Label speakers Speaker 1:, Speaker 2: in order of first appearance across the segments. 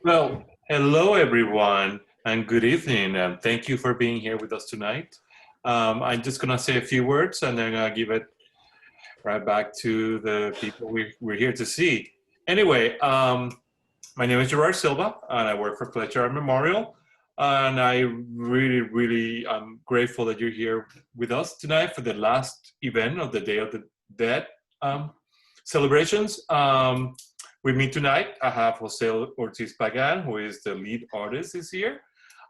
Speaker 1: Well, hello everyone, and good evening, and thank you for being here with us tonight. I'm just gonna say a few words, and then I'll give it right back to the people we're here to see. Anyway, my name is Gerard Silva, and I work for Fleisher Memorial. And I really, am grateful that you're here with us tonight for the last event of the Day of the Dead um, celebrations. With me tonight, I have José Ortiz-Pagán, who is the lead artist this year,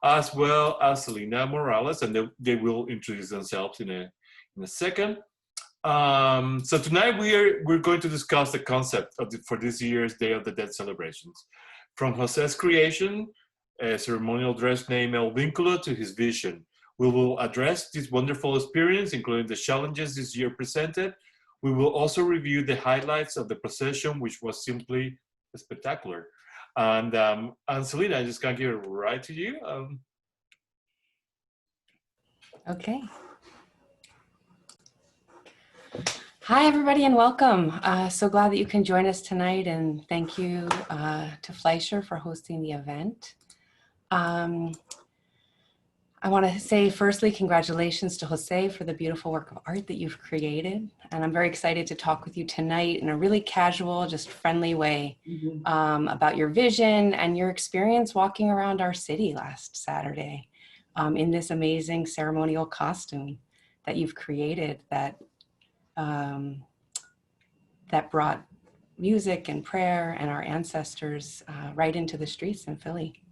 Speaker 1: as well as Selina Morales, and they will introduce themselves in a second. So tonight we're going to discuss the concept for this year's Day of the Dead celebrations, from José's creation, a ceremonial dress named El Vínculo, to his vision. We will address this wonderful experience, including the challenges this year presented. We will also review the highlights of the procession, which was simply spectacular. And Selina, I'm just gonna give it right to you.
Speaker 2: Okay. Hi, everybody, and welcome. So glad that you can join us tonight, and thank you to Fleisher for hosting the event. I want to say, firstly, congratulations to José for the beautiful work of art that you've created. And I'm very excited to talk with you tonight in a really casual, just friendly way about your vision and your experience walking around our city last Saturday in this amazing ceremonial costume that you've created that brought music and prayer and our ancestors right into the streets in Philly.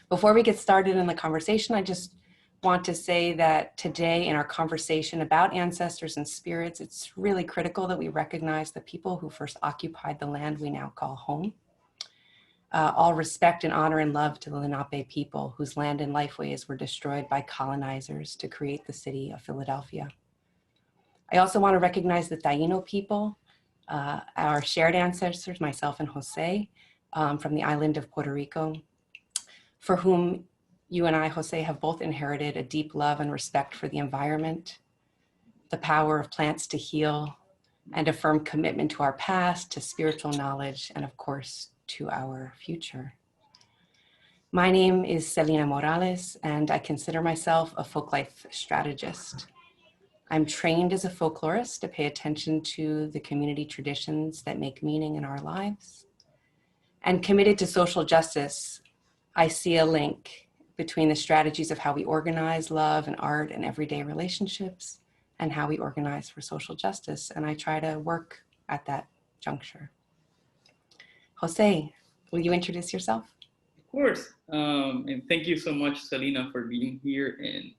Speaker 2: Before we get started in the conversation, I just want to say that today in our conversation about ancestors and spirits, it's really critical that we recognize the people who first occupied the land we now call home. All respect and honor and love to the Lenape people whose land and lifeways were destroyed by colonizers to create the city of Philadelphia. I also want to recognize the Taino people, our shared ancestors, myself and José, from the island of Puerto Rico, for whom you and I, José, have both inherited a deep love and respect for the environment, the power of plants to heal, and a firm commitment to our past, to spiritual knowledge, and of course, to our future. My name is Selina Morales, and I consider myself a folk life strategist. I'm trained as a folklorist to pay attention to the community traditions that make meaning in our lives. And committed to social justice, I see a link between the strategies of how we organize love and art and everyday relationships and how we organize for social justice. And I try to work at that juncture. José, will you introduce yourself?
Speaker 3: Of course. And thank you so much, Selina, for being here. And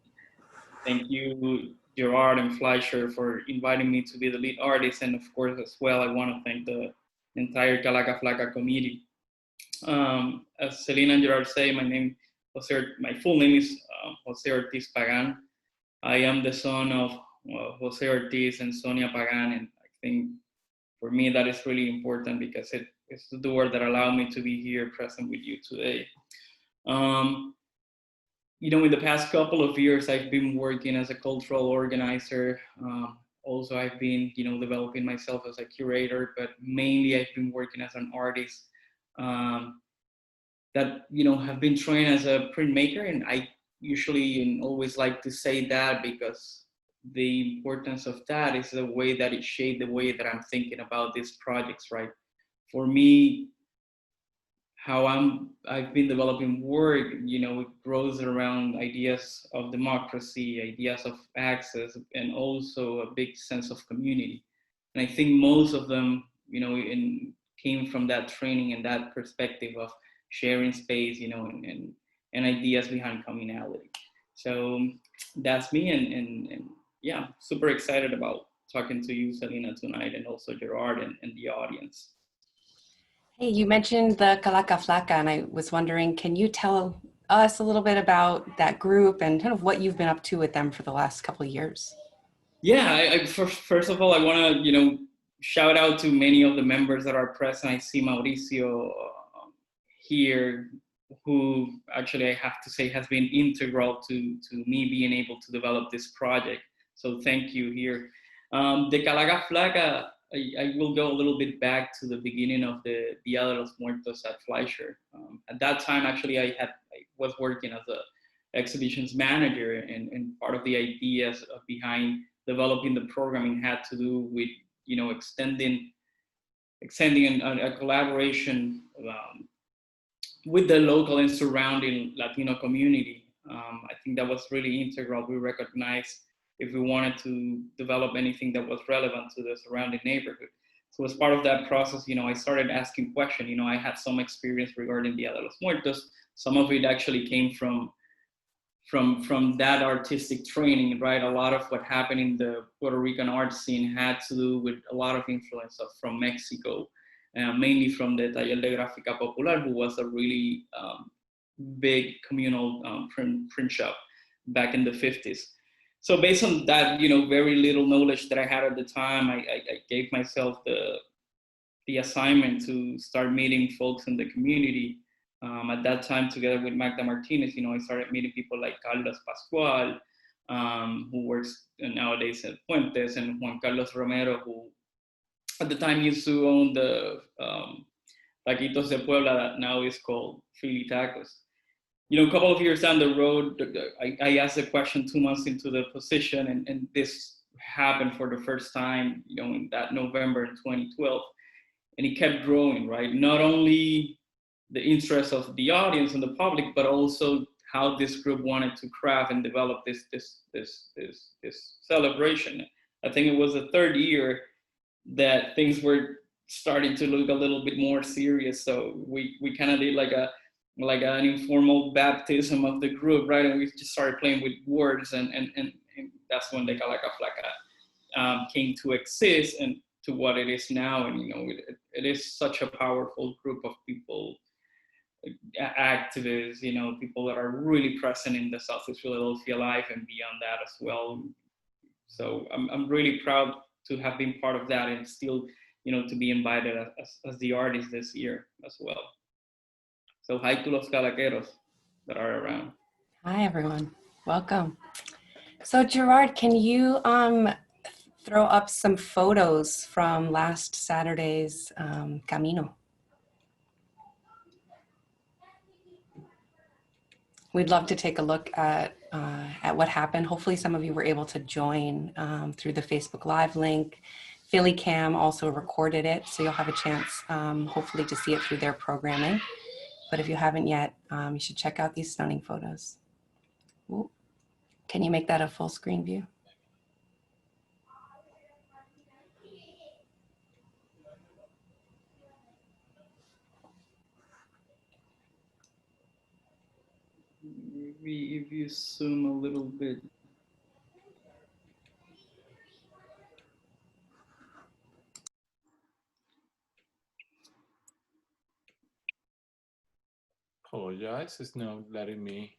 Speaker 3: thank you, Gerard and Fleisher, for inviting me to be the lead artist. And of course, as well, I want to thank the entire Calaca Flaca community. As Selina and Gerard say, my full name is José Ortiz-Pagán. I am the son of José Ortiz and Sonia Pagán, and I think for me that is really important because it's the word that allowed me to be here present with you today. In the past couple of years, I've been working as a cultural organizer. Also, I've been, developing myself as a curator, but mainly I've been working as an artist. That have been trained as a printmaker, and I usually and always like to say that because the importance of that is the way that it shaped the way that I'm thinking about these projects, right? For me, how I've been developing work, it grows around ideas of democracy, ideas of access, and also a big sense of community. And I think most of them, came from that training and that perspective of sharing space, and ideas behind communality. So that's me, and yeah, super excited about talking to you, Selina, tonight, and also Gerard and the audience.
Speaker 2: Hey, you mentioned the Calaca Flaca, and I was wondering, can you tell us a little bit about that group and kind of what you've been up to with them for the last couple of years?
Speaker 3: Yeah, first of all, I want to, shout out to many of the members that are present. I see Mauricio here, who actually I have to say has been integral to me being able to develop this project. So thank you here. The Calaca Flaca I will go a little bit back to the beginning of the Dia de los Muertos at Fleisher. At that time, actually, I was working as a exhibitions manager, and part of the ideas behind developing the programming had to do with, you know, extending a collaboration with the local and surrounding Latino community. I think that was really integral. We recognized if we wanted to develop anything that was relevant to the surrounding neighborhood. So as part of that process, you know, I started asking questions. You know, I had some experience regarding Dia de los Muertos. Some of it actually came from that artistic training, right? A lot of what happened in the Puerto Rican art scene had to do with a lot of influence from Mexico, mainly from the Taller de Gráfica Popular, who was a really big communal print shop back in the 50s. So based on that, you know, very little knowledge that I had at the time, I gave myself the assignment to start meeting folks in the community. At that time, together with Magda Martinez, you know, I started meeting people like Carlos Pascual, who works nowadays at Puentes, and Juan Carlos Romero, who at the time used to own the Taquitos de Puebla that now is called Philly Tacos. You know, a couple of years down the road, I asked the question 2 months into the position, and this happened for the first time, you know, in that November in 2012. And it kept growing, right? Not only the interest of the audience and the public, but also how this group wanted to craft and develop this celebration. I think it was the third year that things were starting to look a little bit more serious. So we kind of did like an informal baptism of the group, right? And we just started playing with words, and that's when the Calaca Flaca came to exist and to what it is now. And, you know, it is such a powerful group of people, activists, you know, people that are really present in the Southeast Philadelphia life and beyond that as well. So I'm really proud to have been part of that, and still, you know, to be invited as the artist this year as well. So hi to los calaqueros that are around.
Speaker 2: Hi, everyone. Welcome. So Gerard, can you throw up some photos from last Saturday's Camino? We'd love to take a look at what happened. Hopefully some of you were able to join through the Facebook Live link. Philly Cam also recorded it, so you'll have a chance hopefully to see it through their programming. But if you haven't yet, you should check out these stunning photos. Ooh. Can you make that a full screen view?
Speaker 3: Maybe if you zoom a little bit.
Speaker 1: Apologize, it's not letting me.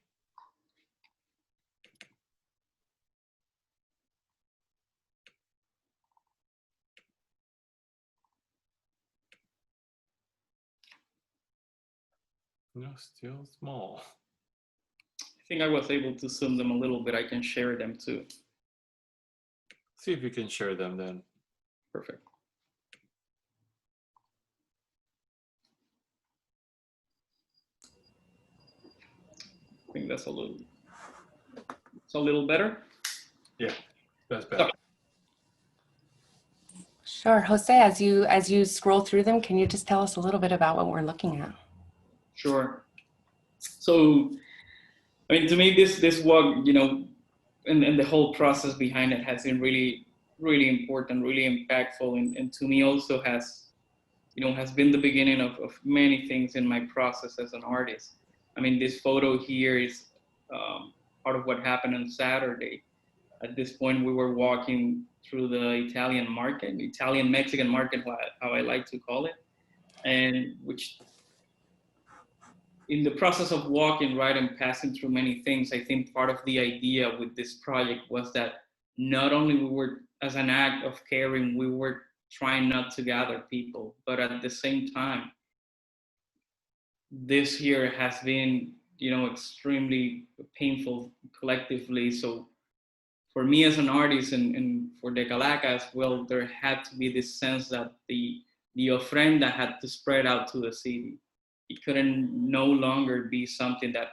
Speaker 1: No, still small.
Speaker 3: I think I was able to zoom them a little bit. I can share them too.
Speaker 1: See if you can share them then.
Speaker 3: Perfect. I think that's a little better.
Speaker 1: Yeah, that's better.
Speaker 3: Okay.
Speaker 2: Sure. Jose, as you scroll through them, can you just tell us a little bit about what we're looking at?
Speaker 3: Sure. So, I mean, to me, this walk, you know, and the whole process behind it has been really, really important, really impactful, and to me also has, you know, has been the beginning of many things in my process as an artist. I mean, this photo here is part of what happened on Saturday. At this point, we were walking through the Italian market, Italian-Mexican market, how I like to call it, and which in the process of walking, right, and passing through many things, I think part of the idea with this project was that not only we were, as an act of caring, we were trying not to gather people, but at the same time, this year has been, you know, extremely painful collectively. So for me as an artist and for the Calaca as well, there had to be this sense that the ofrenda had to spread out to the city. It couldn't no longer be something that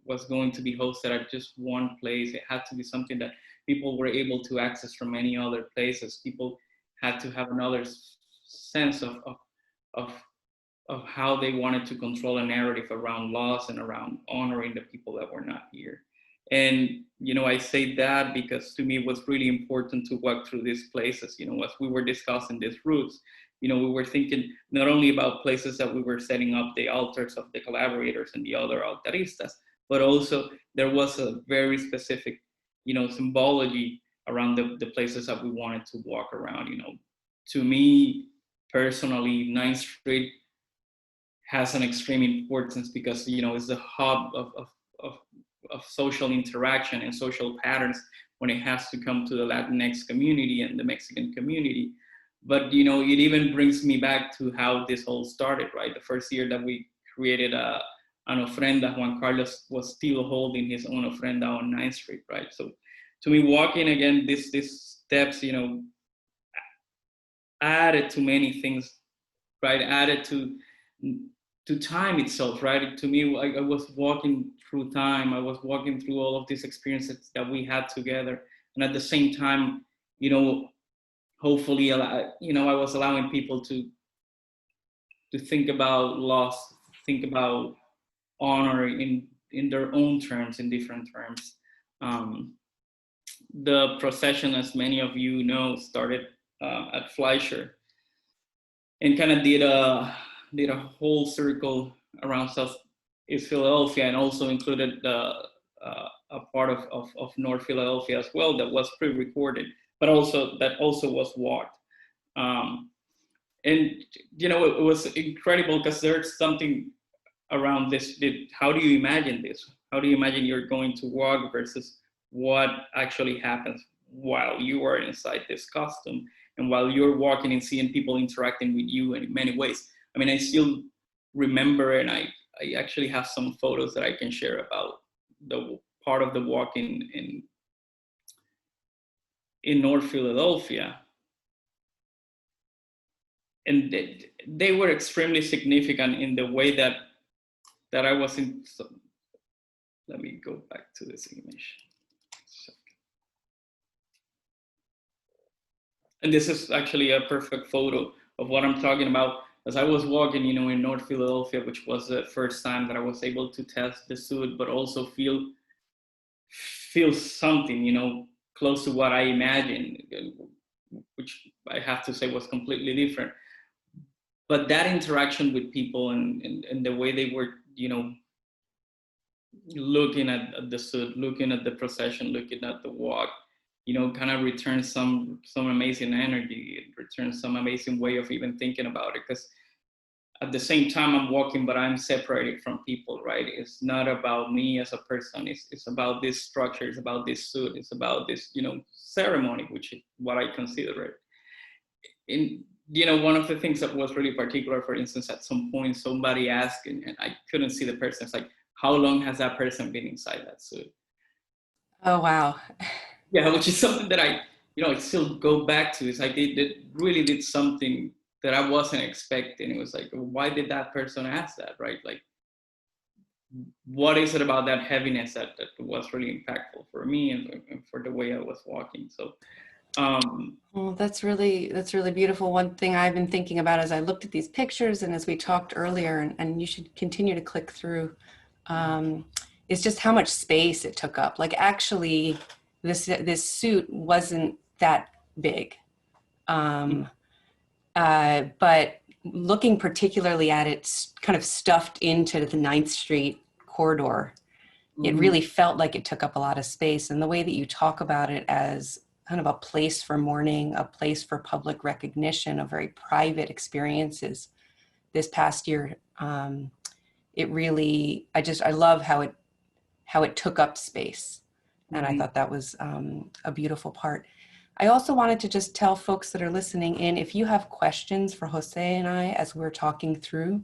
Speaker 3: was going to be hosted at just one place. It had to be something that people were able to access from many other places. People had to have another sense of how they wanted to control a narrative around loss and around honoring the people that were not here. And, you know, I say that because to me it was really important to walk through these places. You know, as we were discussing these routes, you know, we were thinking not only about places that we were setting up the altars of the collaborators and the other altaristas, but also there was a very specific, you know, symbology around the places that we wanted to walk around. You know, to me personally, 9th Street has an extreme importance because, you know, it's the hub of social interaction and social patterns when it has to come to the Latinx community and the Mexican community. But, you know, it even brings me back to how this all started, right? The first year that we created an ofrenda, Juan Carlos was still holding his own ofrenda on 9th Street, right? So to me, walking again, these steps, you know, added to many things, right? Added to time itself, right? To me, I was walking through time. I was walking through all of these experiences that we had together. And at the same time, you know, hopefully, you know, I was allowing people to think about loss, think about honor in their own terms, in different terms. The procession, as many of you know, started at Fleisher and kind of did a whole circle around Southeast Philadelphia, and also included a part of North Philadelphia as well that was pre-recorded, but also that also was walked. And you know, it was incredible because there's something around this. How do you imagine this? How do you imagine you're going to walk versus what actually happens while you are inside this costume and while you're walking and seeing people interacting with you in many ways? I mean, I still remember, and I actually have some photos that I can share about the part of the walk in North Philadelphia. And they were extremely significant in the way that I was in. So, let me go back to this image. And this is actually a perfect photo of what I'm talking about. As I was walking, you know, in North Philadelphia, which was the first time that I was able to test the suit, but also feel something, you know, close to what I imagined, which I have to say was completely different. But that interaction with people and the way they were, you know, looking at the suit, looking at the procession, looking at the walk, you know, kind of returns some amazing energy. It returns some amazing way of even thinking about it. Because at the same time I'm walking, but I'm separated from people, right? It's not about me as a person. It's about this structure. It's about this suit. It's about this, you know, ceremony, which is what I consider it. In, you know, one of the things that was really particular, for instance, at some point somebody asked, and I couldn't see the person. It's like, how long has that person been inside that suit?
Speaker 2: Oh, wow.
Speaker 3: Yeah, which is something that I still go back to. Is like they really did something that I wasn't expecting. It was like, why did that person ask that, right? Like, what is it about that heaviness that was really impactful for me and for the way I was walking? So,
Speaker 2: well, that's really beautiful. One thing I've been thinking about as I looked at these pictures and as we talked earlier, and you should continue to click through, is just how much space it took up. Like, actually, this suit wasn't that big. But looking particularly at it kind of stuffed into the 9th Street corridor, it really felt like it took up a lot of space. And the way that you talk about it as kind of a place for mourning, a place for public recognition of very private experiences this past year, it really, I love how it took up space. And I thought that was a beautiful part. I also wanted to just tell folks that are listening in, if you have questions for Jose and I as we're talking through,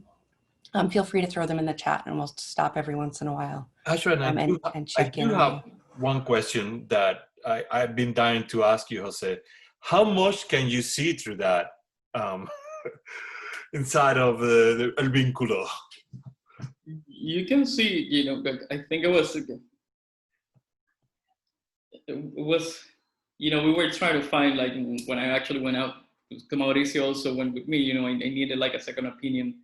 Speaker 2: feel free to throw them in the chat and we'll stop every once in a while
Speaker 1: Ashra,
Speaker 2: and check in.
Speaker 1: I do have one question that I've been dying to ask you, Jose, how much can you see through that inside of the El Vínculo?
Speaker 3: You can see, I think it was, we were trying to find, like, when I actually went out, Mauricio also went with me, I needed like a second opinion,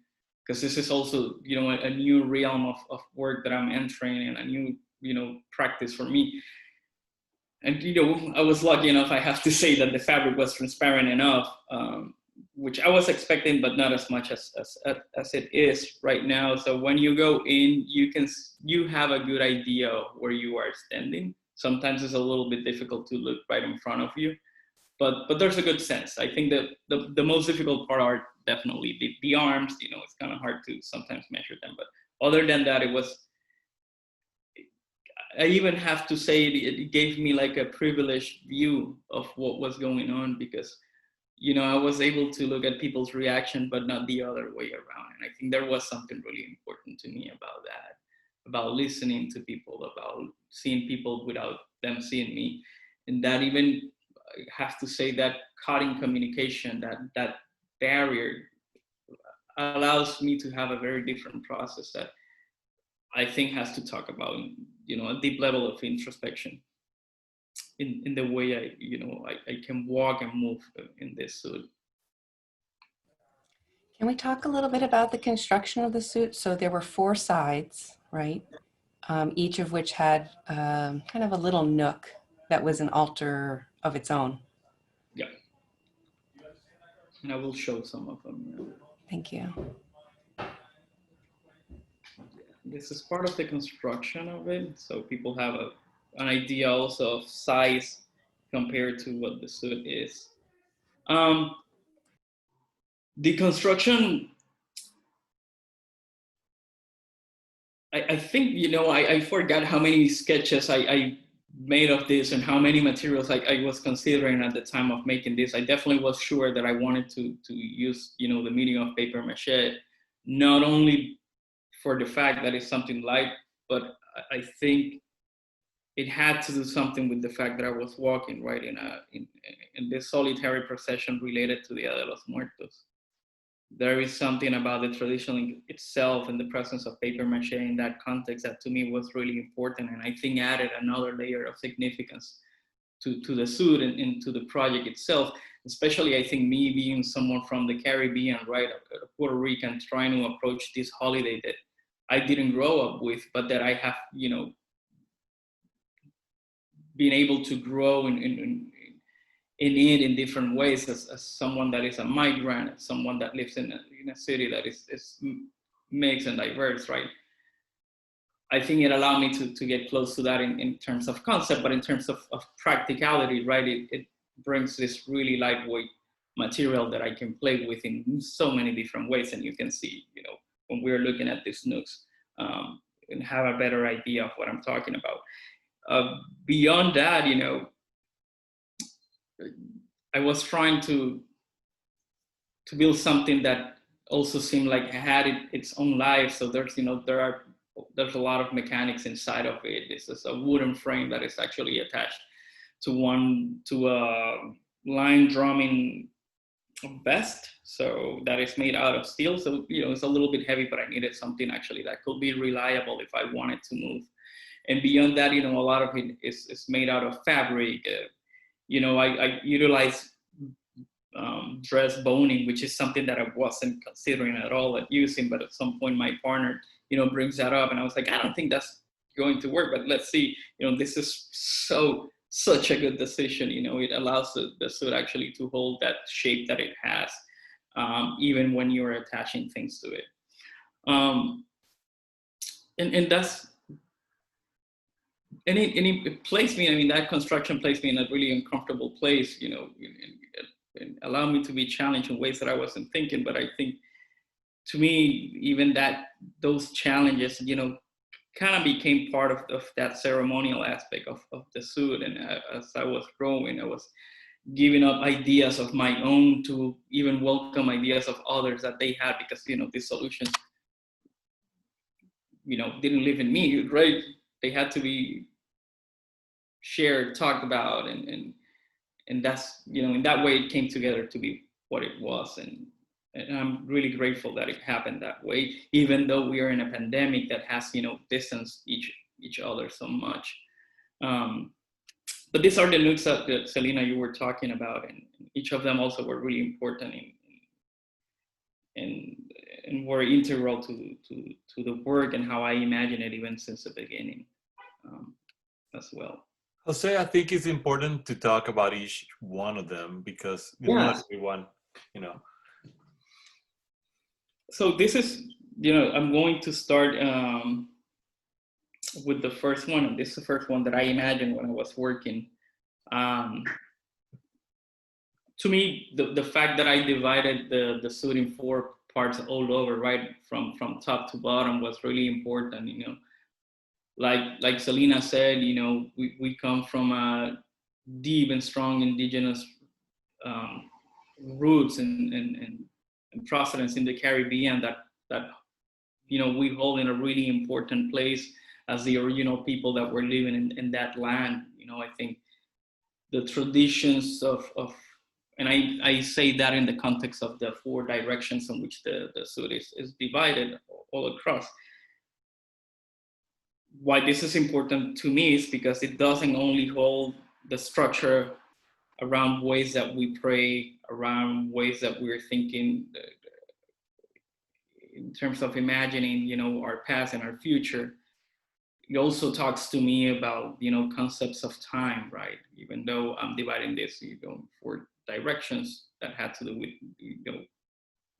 Speaker 3: because this is also, a new realm of work that I'm entering, and a new, practice for me. And, I was lucky enough, I have to say, that the fabric was transparent enough, which I was expecting, but not as much as it is right now. So when you go in, you have a good idea of where you are standing. Sometimes it's a little bit difficult to look right in front of you, but there's a good sense. I think that the most difficult part are definitely the arms. It's kind of hard to sometimes measure them, but other than that, I even have to say it gave me like a privileged view of what was going on, because I was able to look at people's reaction, but not the other way around. And I think there was something really important to me about that, about listening to people, about seeing people without them seeing me. And that even, I have to say, that cutting communication, that barrier allows me to have a very different process that I think has to talk about, a deep level of introspection in the way I can walk and move in this suit.
Speaker 2: Can we talk a little bit about the construction of the suit? So there were 4 sides, right? Each of which had kind of a little nook that was an altar of its own.
Speaker 3: Yeah. And I will show some of them.
Speaker 2: Thank you.
Speaker 3: This is part of the construction of it, so people have an idea also of size compared to what the suit is. The construction, I think, I forgot how many sketches I made of this and how many materials I was considering at the time of making this. I definitely was sure that I wanted to use, the medium of paper mache, not only for the fact that it's something light, but I think it had to do something with the fact that I was walking right in this solitary procession related to the Dia de los Muertos. There is something about the tradition itself and the presence of paper mache in that context that to me was really important, and I think added another layer of significance to the suit and to the project itself. Especially, I think, me being someone from the Caribbean, right, a Puerto Rican, trying to approach this holiday that I didn't grow up with, but that I have, been able to grow in it in different ways as someone that is a migrant, as someone that lives in a city that is mixed and diverse, right? I think it allowed me to get close to that in terms of concept, but in terms of practicality, right? It brings this really lightweight material that I can play with in so many different ways. And you can see, when we're looking at these nooks, and have a better idea of what I'm talking about. Beyond that, I was trying to build something that also seemed like it had its own life. So there's a lot of mechanics inside of it. This is a wooden frame that is actually attached to a line drumming vest. So that is made out of steel. So, it's a little bit heavy, but I needed something actually that could be reliable if I wanted to move. And beyond that, a lot of it is made out of fabric. I utilize dress boning, which is something that I wasn't considering at all at using, but at some point my partner, brings that up, and I was like, I don't think that's going to work, but let's see. This is such a good decision. It allows the suit actually to hold that shape that it has, even when you're attaching things to it. And that's, and it placed me, that construction placed me in a really uncomfortable place, and allowed me to be challenged in ways that I wasn't thinking. But I think, to me, even those challenges, kind of became part of that ceremonial aspect of the suit. And as I was growing, I was giving up ideas of my own to even welcome ideas of others that they had, because, these solutions, didn't live in me, right? They had to be shared, talked about, and that's, in that way it came together to be what it was. And I'm really grateful that it happened that way, even though we are in a pandemic that has, distanced each other so much. But these are the nooks that Selina, you were talking about, and each of them also were really important and were integral to the work and how I imagine it even since the beginning, as well.
Speaker 1: Jose, I think it's important to talk about each one of them because not everyone,
Speaker 3: So this is, I'm going to start with the first one. And this is the first one that I imagined when I was working. To me, the fact that I divided the suit in 4 parts all over, right, from top to bottom, was really important. Like Selina said, we come from a deep and strong indigenous roots and procedents in the Caribbean that we hold in a really important place as the original people that were living in that land. I think the traditions of and I say that in the context of the 4 directions in which the suit is divided all across. Why this is important to me is because it doesn't only hold the structure around ways that we pray, around ways that we're thinking in terms of imagining, our past and our future. It also talks to me about, concepts of time, right? Even though I'm dividing this, 4 directions that had to do with,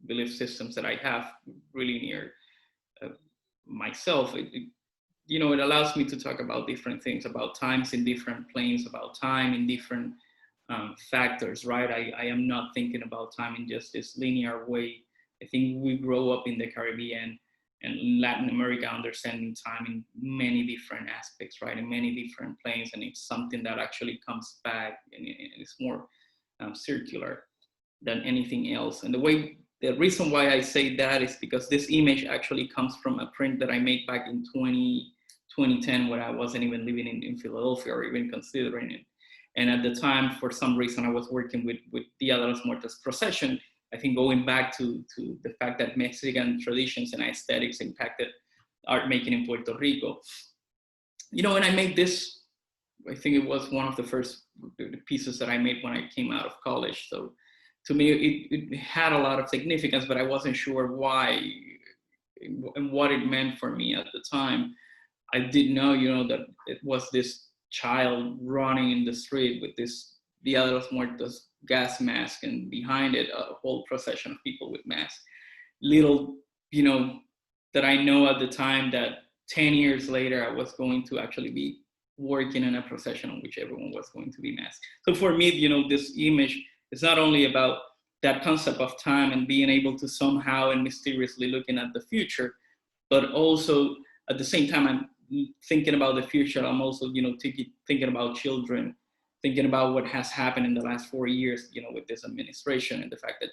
Speaker 3: belief systems that I have really near myself. It allows me to talk about different things, about times in different planes, about time in different factors, right? I am not thinking about time in just this linear way. I think we grow up in the Caribbean and Latin America understanding time in many different aspects, right? In many different planes, and it's something that actually comes back and it's more circular than anything else. And the reason why I say that is because this image actually comes from a print that I made back in 2010 when I wasn't even living in Philadelphia or even considering it. And at the time, for some reason, I was working with Dia de los Muertos procession. I think going back to the fact that Mexican traditions and aesthetics impacted art making in Puerto Rico. When I made this, I think it was one of the first pieces that I made when I came out of college. So to me, it had a lot of significance, but I wasn't sure why and what it meant for me at the time. I did know, that it was this child running in the street with this Dia de los Muertos gas mask, and behind it, a whole procession of people with masks. Little, that I know at the time that 10 years later, I was going to actually be working in a procession in which everyone was going to be masked. So for me, this image is not only about that concept of time and being able to somehow and mysteriously looking at the future, but also at the same time, I'm thinking about the future. I'm also, thinking about children, thinking about what has happened in the last 4 years, with this administration, and the fact that,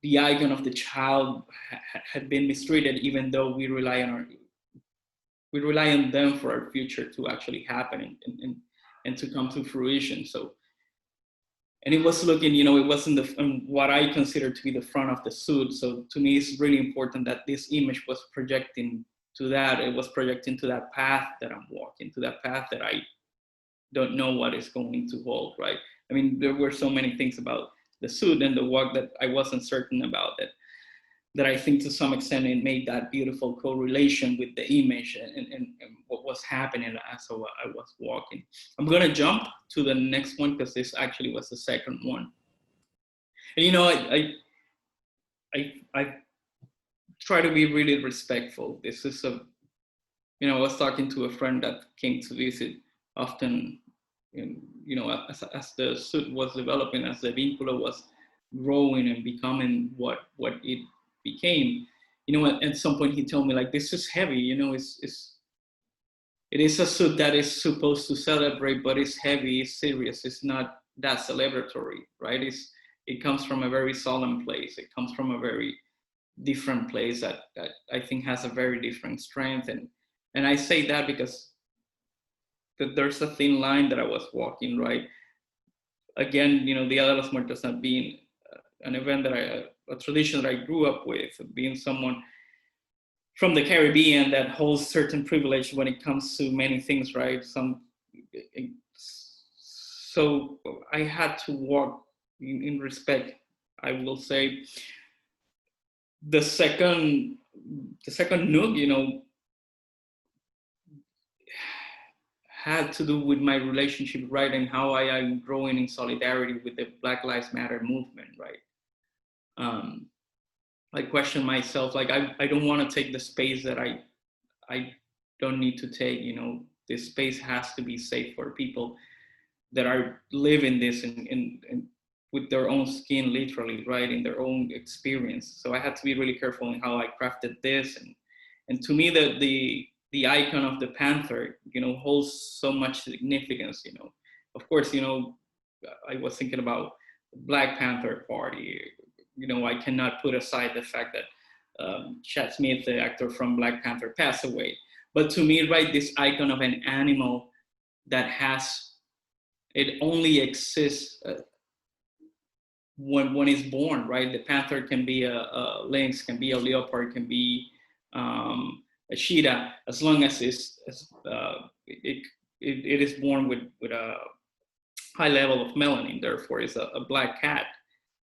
Speaker 3: the icon of the child had been mistreated, even though we rely on them for our future to actually happen and to come to fruition. So, and it was looking, it wasn't what I consider to be the front of the suit. So to me, it's really important that this image was projecting to that. It was projecting to that path that I'm walking, to that path that I don't know what is going to hold, right? I mean, there were so many things about the suit and the walk that I wasn't certain about that I think to some extent it made that beautiful correlation with the image and what was happening as I was walking. I'm gonna jump to the next one because this actually was the second one. And I try to be really respectful. This is I was talking to a friend that came to visit often, as the suit was developing, as the vínculo was growing and becoming what it became, at some point he told me, like, this is heavy, it is a suit that is supposed to celebrate, but it's heavy, it's serious, it's not that celebratory, right? It comes from a very solemn place. It comes from a very different place that I think has a very different strength. And I say that because that there's a thin line that I was walking, right? Again, Dia de los Muertos not being an event that a tradition that I grew up with, being someone from the Caribbean that holds certain privilege when it comes to many things, right? So I had to walk in respect. I will say the second nook, had to do with my relationship, right, and how I am growing in solidarity with the Black Lives Matter movement, right. I question myself, like I don't want to take the space that I don't need to take. This space has to be safe for people that are living this in with their own skin, literally, right, in their own experience. So I had to be really careful in how I crafted this, and to me, the icon of the panther, holds so much significance. Of course, I was thinking about Black Panther Party. I cannot put aside the fact that Chad Smith, the actor from Black Panther, passed away. But to me, right, this icon of an animal that it only exists when it's born, right? The panther can be a lynx, can be a leopard, can be a cheetah, as long as it is born with a high level of melanin. Therefore, it's a black cat.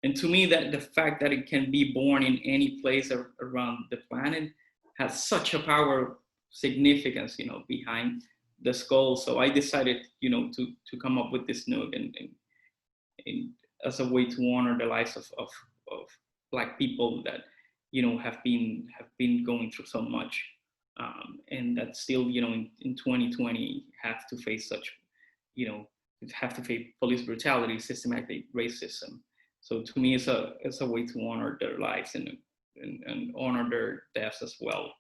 Speaker 3: And to me, that the fact that it can be born in any place around the planet has such a power, significance, behind the skull. So I decided, to come up with this nook and as a way to honor the lives of Black people that, have been going through so much, and that still, in 2020 have to face such, have to face police brutality, systematic racism. So to me, it's a way to honor their lives and honor their deaths as well.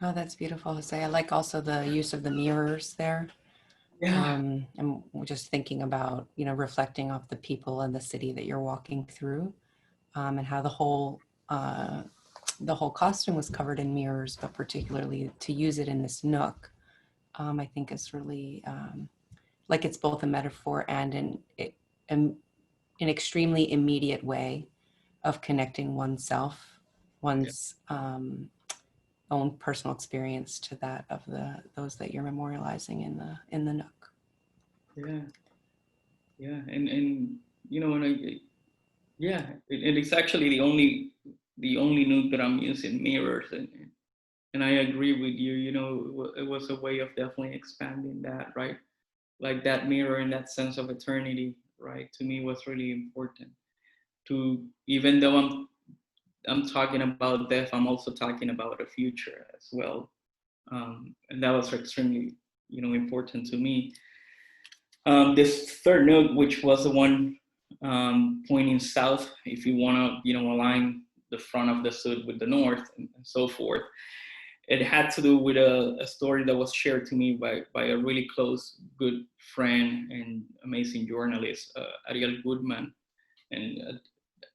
Speaker 2: Oh, that's beautiful, Jose. I like also the use of the mirrors there.
Speaker 3: Yeah.
Speaker 2: And we're just thinking about, reflecting off the people and the city that you're walking through, and how the whole costume was covered in mirrors, but particularly to use it in this nook, I think is really like it's both a metaphor and an extremely immediate way of connecting oneself, one's own personal experience to that of those that you're memorializing in the nook.
Speaker 3: Yeah, and it's actually the only nook that I'm using mirrors, and I agree with you. It was a way of definitely expanding that, right? Like that mirror and that sense of eternity, right? To me, was really important. To even though I'm talking about death, I'm also talking about the future as well, and that was extremely important to me. This third note, which was the one pointing south, if you want to align the front of the suit with the north and so forth, it had to do with a story that was shared to me by a really close, good friend and amazing journalist, Ariel Goodman. And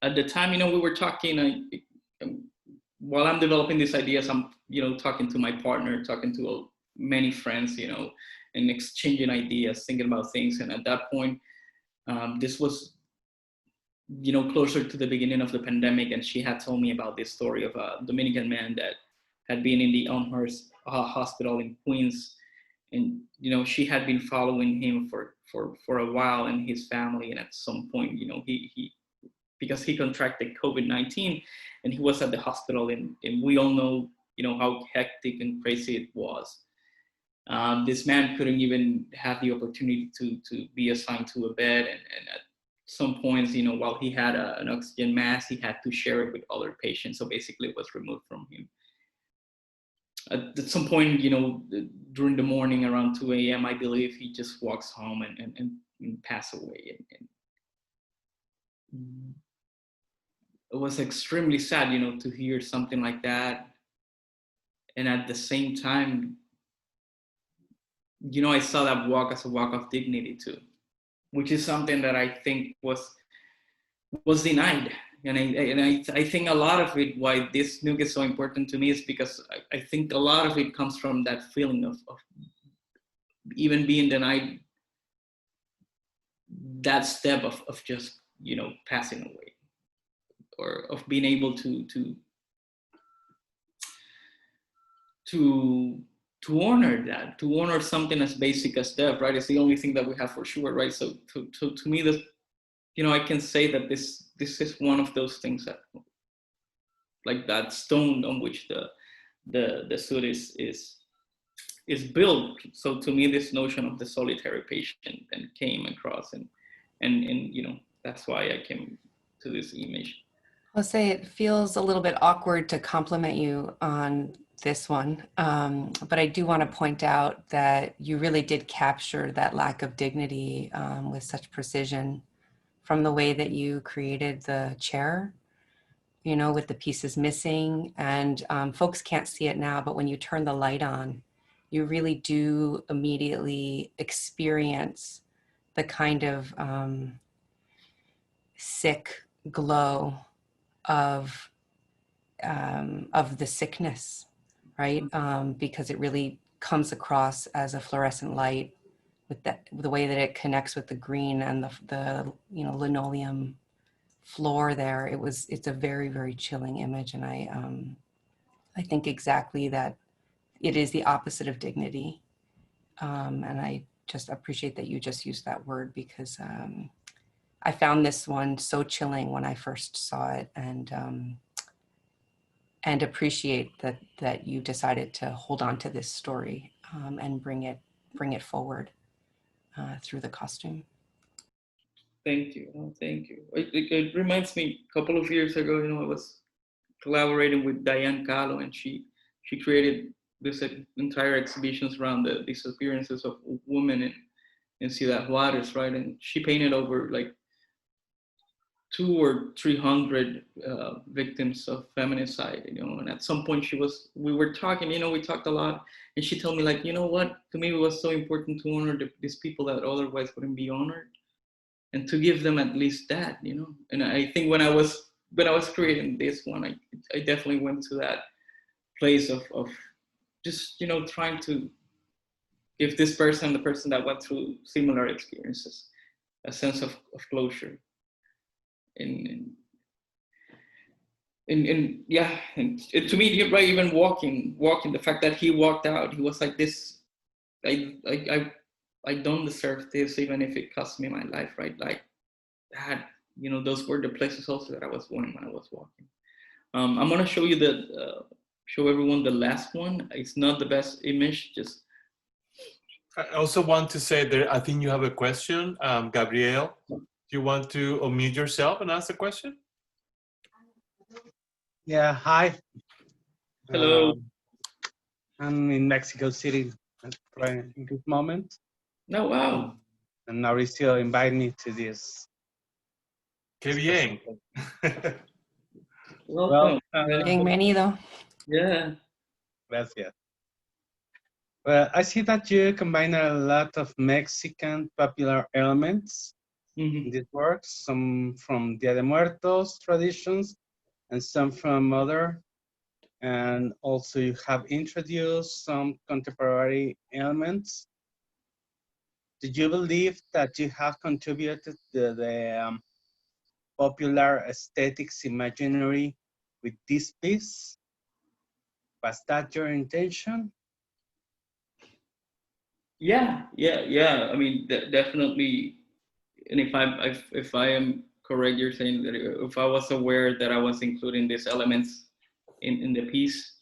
Speaker 3: at the time, we were talking. While I'm developing these ideas, I'm talking to my partner, talking to many friends, and exchanging ideas, thinking about things. And at that point, this was closer to the beginning of the pandemic, and she had told me about this story of a Dominican man that had been in the Elmhurst hospital in Queens, and she had been following him for a while and his family, and at some point, he because he contracted COVID-19 and he was at the hospital, and we all know how hectic and crazy it was. This man couldn't even have the opportunity to be assigned to a bed, and at some points, while he had an oxygen mask, he had to share it with other patients. So basically, it was removed from him. At some point, during the morning around 2 a.m., I believe he just walks home and passed away. And it was extremely sad, to hear something like that. And at the same time, I saw that walk as a walk of dignity too, which is something that I think was denied, I think a lot of it, why this nuke is so important to me, is because I think a lot of it comes from that feeling of even being denied that step of just, you know, passing away, or of being able to honor that, to honor something as basic as death, right? It's the only thing that we have for sure, right? So to me, this, you know, I can say that this is one of those things that, like that stone on which the suit is built. So to me, this notion of the solitary patient then came across, and you know, that's why I came to this image.
Speaker 2: I'll say it feels a little bit awkward to compliment you on this one, but I do want to point out that you really did capture that lack of dignity with such precision, from the way that you created the chair, you know, with the pieces missing. And folks can't see it now, but when you turn the light on, you really do immediately experience the kind of sick glow of the sickness, right? Because it really comes across as a fluorescent light, with the way that it connects with the green and the you know, linoleum floor there. It's a very, very chilling image, and I think exactly that it is the opposite of dignity, and I just appreciate that you just used that word, because I found this one so chilling when I first saw it, and appreciate that you decided to hold on to this story and bring it forward through the costume.
Speaker 3: Thank you. Oh, thank you. It reminds me, a couple of years ago, you know, I was collaborating with Diane Calo, and she created this entire exhibitions around the disappearances of women in Ciudad Juarez, right? And she painted over like 200 or 300 victims of feminicide, you know. And at some point we were talking, you know, we talked a lot, and she told me, like, you know what, to me it was so important to honor these people that otherwise wouldn't be honored, and to give them at least that, you know. And I think when I was creating this one, I definitely went to that place of just, you know, trying to give this person, the person that went through similar experiences, a sense of closure. And yeah, and to me, right, even walking, the fact that he walked out, he was like this, I don't deserve this, even if it cost me my life, right? Like that, you know, those were the places also that I was going when I was walking. I'm gonna show you show everyone the last one. It's not the best image, just.
Speaker 1: I also want to say that I think you have a question, Gabriel. Do you want to unmute yourself and ask the question?
Speaker 4: Yeah, hi.
Speaker 3: Hello.
Speaker 4: I'm in Mexico City right in this moment.
Speaker 3: No, wow.
Speaker 4: And Mauricio invited me to this.
Speaker 1: Qué bien.
Speaker 3: Welcome.
Speaker 2: Bienvenido.
Speaker 3: Yeah.
Speaker 4: Gracias. Well, I see that you combine a lot of Mexican popular elements in this work, some from Dia de Muertos traditions and some from other. And also you have introduced some contemporary elements. Did you believe that you have contributed to the popular aesthetics imaginary with this piece? Was that your intention?
Speaker 3: Yeah. I mean, definitely. And if I am correct, you're saying that if I was aware that I was including these elements in the piece.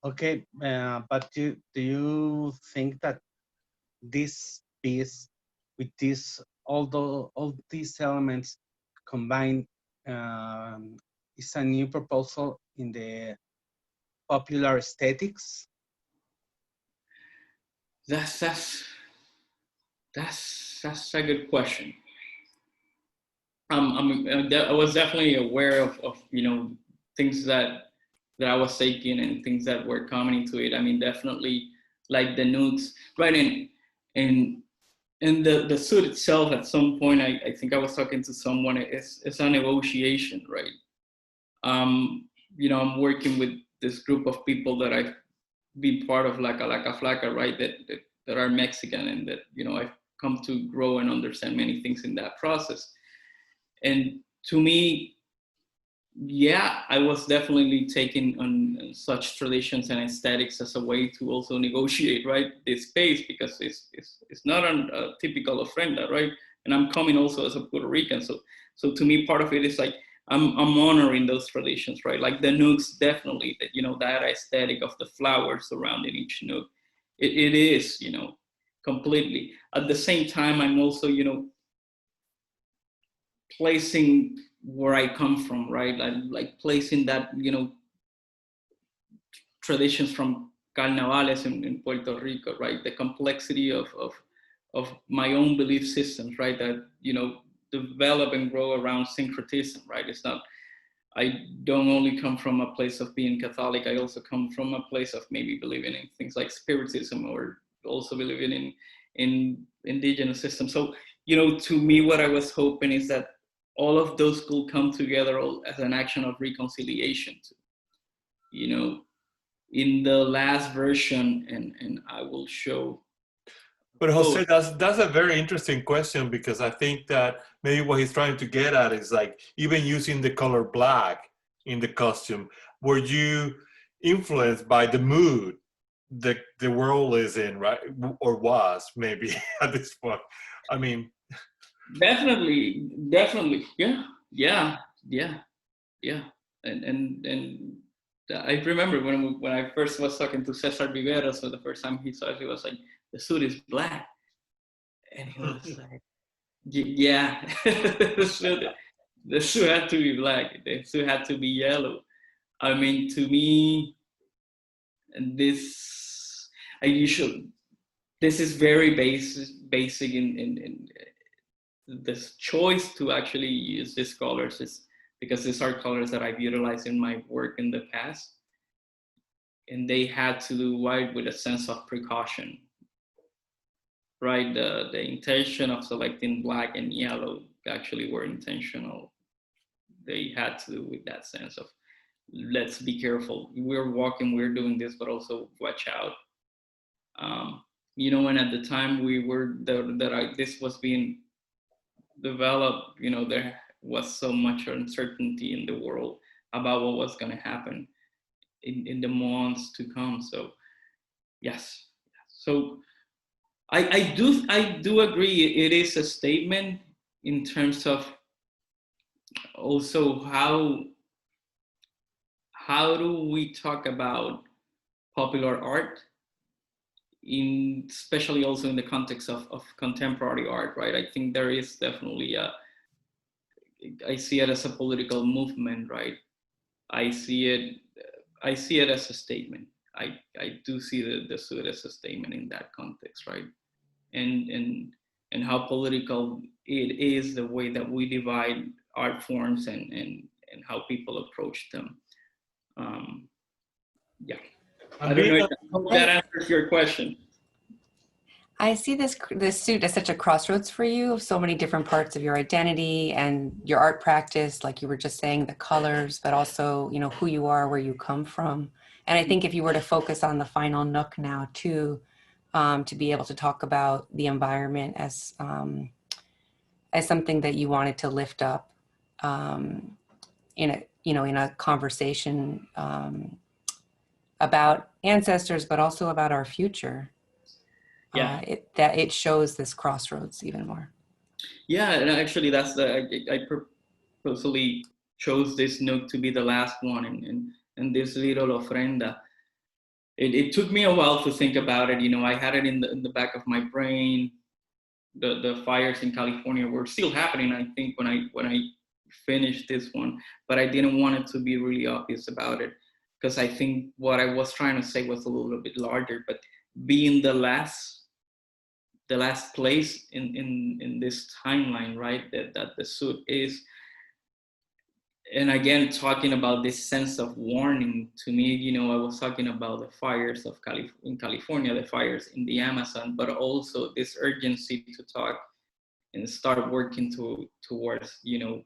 Speaker 4: Okay, but do you think that this piece with all these elements combined is a new proposal in the popular aesthetics?
Speaker 3: That's a good question. I was definitely aware of you know, things that I was taking and things that were coming into it. I mean, definitely like the nudes, right? And And the suit itself, at some point, I think I was talking to someone, it's a negotiation, right? You know, I'm working with this group of people that I've been part of, like Calaca Flaca, right? That are Mexican, and that, you know, I've come to grow and understand many things in that process. And to me, yeah, I was definitely taking on such traditions and aesthetics as a way to also negotiate, right, this space, because it's not a typical ofrenda, right? And I'm coming also as a Puerto Rican, so to me, part of it is like I'm honoring those traditions, right? Like the nooks, definitely, that, you know, that aesthetic of the flowers surrounding each nook, it is, you know, completely. At the same time, I'm also, you know, placing where I come from, right? Like placing that, you know, traditions from carnavales in Puerto Rico, right? The complexity of my own belief systems, right? That, you know, develop and grow around syncretism, right? It's not, I don't only come from a place of being Catholic, I also come from a place of maybe believing in things like spiritism, or also believing in indigenous systems. So, you know, to me, what I was hoping is that all of those could come together as an action of reconciliation. You know, in the last version, and I will show.
Speaker 1: But Jose, that's a very interesting question, because I think that maybe what he's trying to get at is like, even using the color black in the costume, were you influenced by the mood the world is in, right? Or was, maybe, at this point? I mean,
Speaker 3: Definitely, yeah. And I remember when I first was talking to Cesar Vivero, so the first time he saw it, he was like, the suit is black. And he was like, yeah, the suit had to be black. The suit had to be yellow. I mean, to me, this, this is very basic in this choice to actually use these colors is because these are colors that I've utilized in my work in the past. And they had to do white with a sense of precaution, right? The intention of selecting black and yellow actually were intentional. They had to do with that sense of, let's be careful. We're walking, we're doing this, but also watch out. You know, and at the time this was being developed, you know, there was so much uncertainty in the world about what was going to happen in the months to come. So yes, so I do agree, it is a statement in terms of also how do we talk about popular art, especially also in the context of contemporary art, right? I think there is definitely I see it as a political movement, right? I see it as a statement. I do see the suit as a statement in that context, right? And how political it is, the way that we divide art forms and how people approach them. Yeah. I don't know if that answers your question.
Speaker 2: I see this suit as such a crossroads for you of so many different parts of your identity and your art practice, like you were just saying, the colors, but also, you know, who you are, where you come from. And I think if you were to focus on the final nook now too, to be able to talk about the environment as something that you wanted to lift up in a conversation about ancestors, but also about our future.
Speaker 3: Yeah,
Speaker 2: it shows this crossroads even more.
Speaker 3: Yeah, and actually that's I purposely chose this nook to be the last one and this little ofrenda. It took me a while to think about it. You know, I had it in the back of my brain. The fires in California were still happening, I think, when I finished this one, but I didn't want it to be really obvious about it, because I think what I was trying to say was a little bit larger. But being the last place in this timeline, right, that the suit is, And again, talking about this sense of warning, to me, you know, I was talking about the fires of in California, the fires in the Amazon, but also this urgency to talk and start working towards, you know,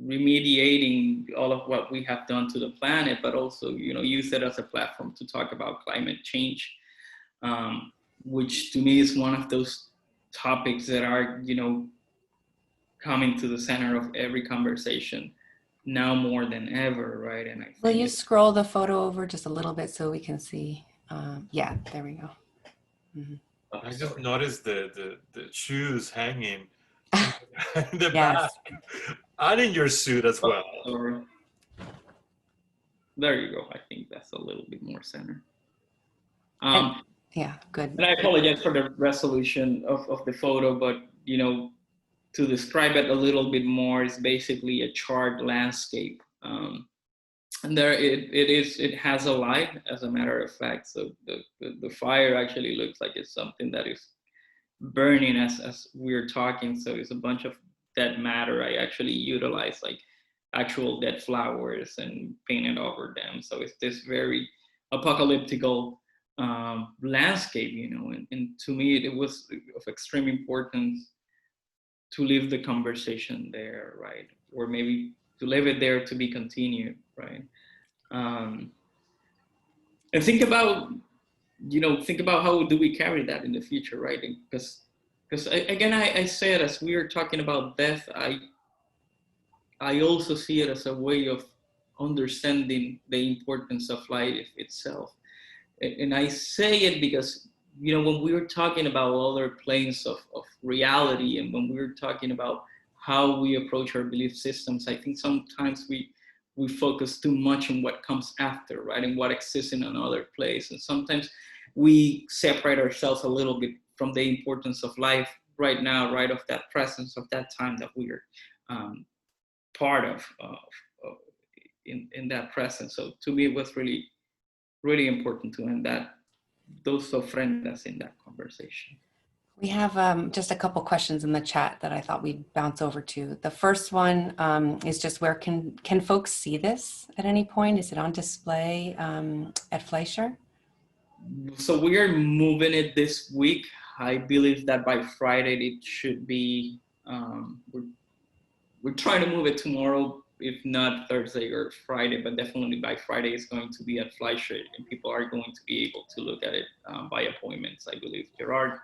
Speaker 3: remediating all of what we have done to the planet, but also, you know, use it as a platform to talk about climate change, which to me is one of those topics that are, you know, coming to the center of every conversation now more than ever, right? And I think
Speaker 2: will you scroll the photo over just a little bit so we can see? Yeah, there we go.
Speaker 1: I just noticed the shoes hanging in the
Speaker 2: Yes.
Speaker 1: back, and in your suit as well.
Speaker 3: Or, there you go. I think that's a little bit more center.
Speaker 2: Yeah, good.
Speaker 3: And I apologize for the resolution of the photo, but, you know, to describe it a little bit more, is basically a charred landscape. And there it has a light, as a matter of fact. So the fire actually looks like it's something that is burning as we're talking. So it's a bunch of dead matter. I actually utilize like actual dead flowers and painted over them. So it's this very apocalyptical landscape, you know, and to me it was of extreme importance to leave the conversation there, right? Or maybe to leave it there to be continued, right? And think about, you know, think about how do we carry that in the future, right? Because again, I said, as we are talking about death, I also see it as a way of understanding the importance of life itself. And I say it because, you know, when we were talking about other planes of reality, and when we were talking about how we approach our belief systems, I think sometimes we focus too much on what comes after, right? And what exists in another place. And sometimes we separate ourselves a little bit from the importance of life right now, right? Of that presence, of that time that we are part of in that presence. So to me, it was really, really important to end those ofrendas in that conversation.
Speaker 2: We have just a couple questions in the chat that I thought we'd bounce over to. The first one is just, where can folks see this at any point? Is it on display at Fleisher?
Speaker 3: So we are moving it this week. I believe that by Friday it should be, we're trying to move it tomorrow, if not Thursday or Friday, but definitely by Friday it's going to be at Fleisher, and people are going to be able to look at it by appointments, I believe. Gerard,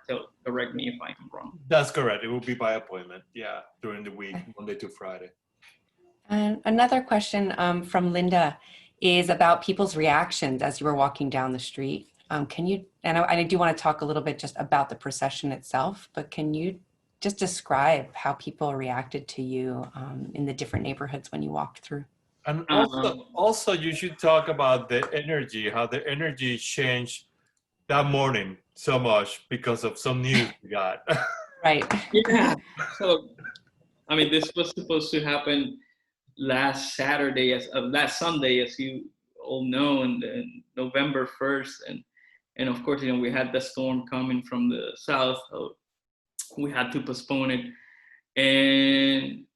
Speaker 3: correct me if I'm wrong.
Speaker 1: That's correct. It will be by appointment, yeah, during the week, Monday to Friday.
Speaker 2: And another question from Linda is about people's reactions as you were walking down the street. Can you, and I do want to talk a little bit just about the procession itself, but can you just describe how people reacted to you in the different neighborhoods when you walked through?
Speaker 1: And also you should talk about the energy, how the energy changed that morning so much because of some news we got.
Speaker 2: Right.
Speaker 3: Yeah. So, I mean, this was supposed to happen last Sunday, as you all know, and November 1st, and of course, you know, we had the storm coming from the south, so we had to postpone it, and